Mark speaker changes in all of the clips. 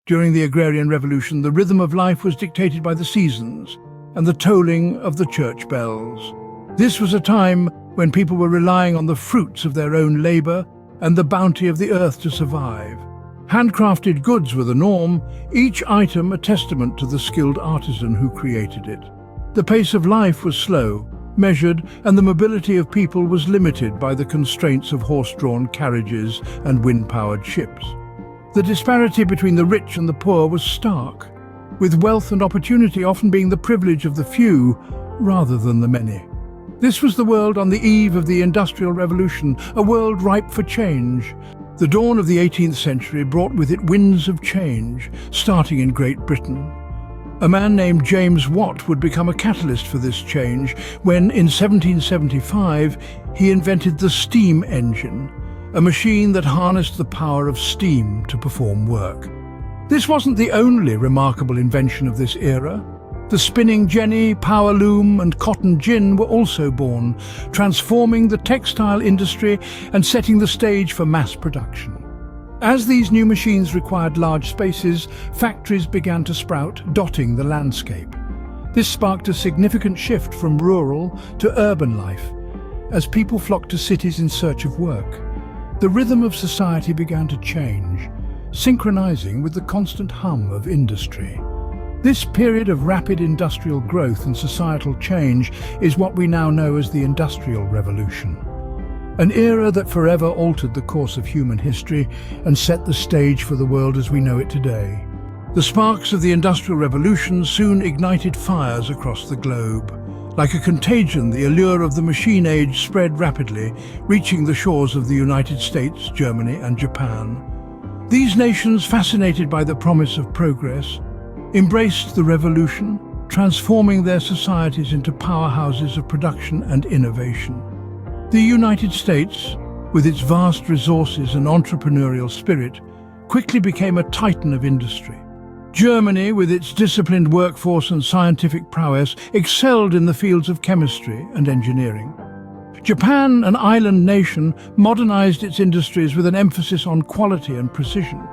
Speaker 1: During the Agrarian Revolution, the rhythm of life was dictated by the seasons and the tolling of the church bells. This was a time when people were relying on the fruits of their own labor and the bounty of the earth to survive. Handcrafted goods were the norm, each item a testament to the skilled artisan who created it. The pace of life was slow, measured, and the mobility of people was limited by the constraints of horse-drawn carriages and wind-powered ships. The disparity between the rich and the poor was stark, with wealth and opportunity often being the privilege of the few rather than the many. This was the world on the eve of the Industrial Revolution, a world ripe for change. The dawn of the 18th century brought with it winds of change, starting in Great Britain. A man named James Watt would become a catalyst for this change when, in 1775, he invented the steam engine, a machine that harnessed the power of steam to perform work. This wasn't the only remarkable invention of this era. The spinning jenny, power loom, and cotton gin were also born, transforming the textile industry and setting the stage for mass production. As these new machines required large spaces, factories began to sprout, dotting the landscape. This sparked a significant shift from rural to urban life, as people flocked to cities in search of work. The rhythm of society began to change, synchronizing with the constant hum of industry. This period of rapid industrial growth and societal change is what we now know as the Industrial Revolution. An era that forever altered the course of human history and set the stage for the world as we know it today. The sparks of the Industrial Revolution soon ignited fires across the globe. Like a contagion, the allure of the machine age spread rapidly, reaching the shores of the United States, Germany, and Japan. These nations, fascinated by the promise of progress, embraced the revolution, transforming their societies into powerhouses of production and innovation. The United States, with its vast resources and entrepreneurial spirit, quickly became a titan of industry. Germany, with its disciplined workforce and scientific prowess, excelled in the fields of chemistry and engineering. Japan, an island nation, modernized its industries with an emphasis on quality and precision.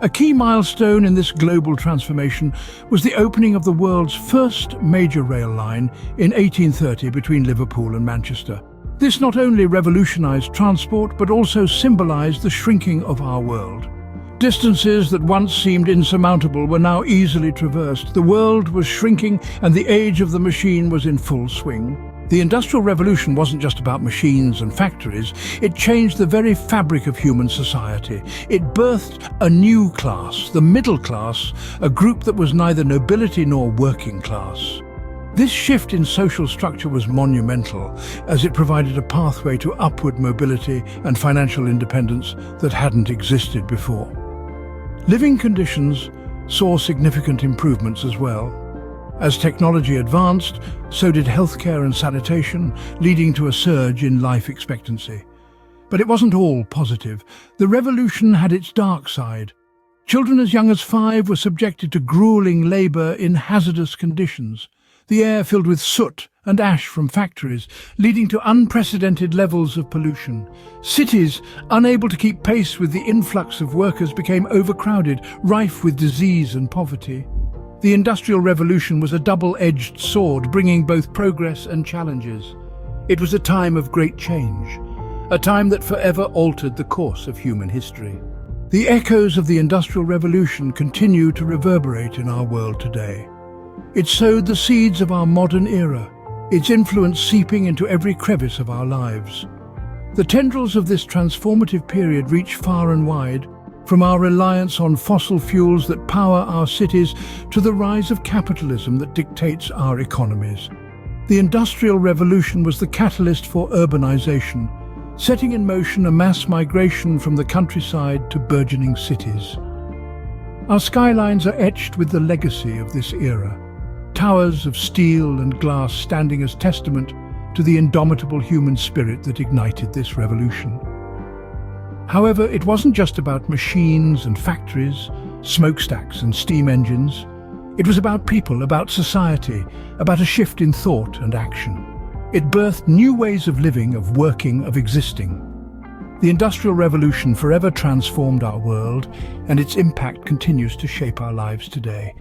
Speaker 1: A key milestone in this global transformation was the opening of the world's first major rail line in 1830 between Liverpool and Manchester. This not only revolutionized transport, but also symbolized the shrinking of our world. Distances that once seemed insurmountable were now easily traversed. The world was shrinking and the age of the machine was in full swing. The Industrial Revolution wasn't just about machines and factories, it changed the very fabric of human society. It birthed a new class, the middle class, a group that was neither nobility nor working class. This shift in social structure was monumental, as it provided a pathway to upward mobility and financial independence that hadn't existed before. Living conditions saw significant improvements as well. As technology advanced, so did healthcare and sanitation, leading to a surge in life expectancy. But it wasn't all positive. The revolution had its dark side. Children as young as 5 were subjected to grueling labor in hazardous conditions. The air filled with soot and ash from factories, leading to unprecedented levels of pollution. Cities, unable to keep pace with the influx of workers, became overcrowded, rife with disease and poverty. The Industrial Revolution was a double-edged sword, bringing both progress and challenges. It was a time of great change, a time that forever altered the course of human history. The echoes of the Industrial Revolution continue to reverberate in our world today. It sowed the seeds of our modern era, its influence seeping into every crevice of our lives. The tendrils of this transformative period reach far and wide, from our reliance on fossil fuels that power our cities to the rise of capitalism that dictates our economies. The Industrial Revolution was the catalyst for urbanization, setting in motion a mass migration from the countryside to burgeoning cities. Our skylines are etched with the legacy of this era. Towers of steel and glass standing as testament to the indomitable human spirit that ignited this revolution. However, it wasn't just about machines and factories, smokestacks and steam engines. It was about people, about society, about a shift in thought and action. It birthed new ways of living, of working, of existing. The Industrial Revolution forever transformed our world, and its impact continues to shape our lives today.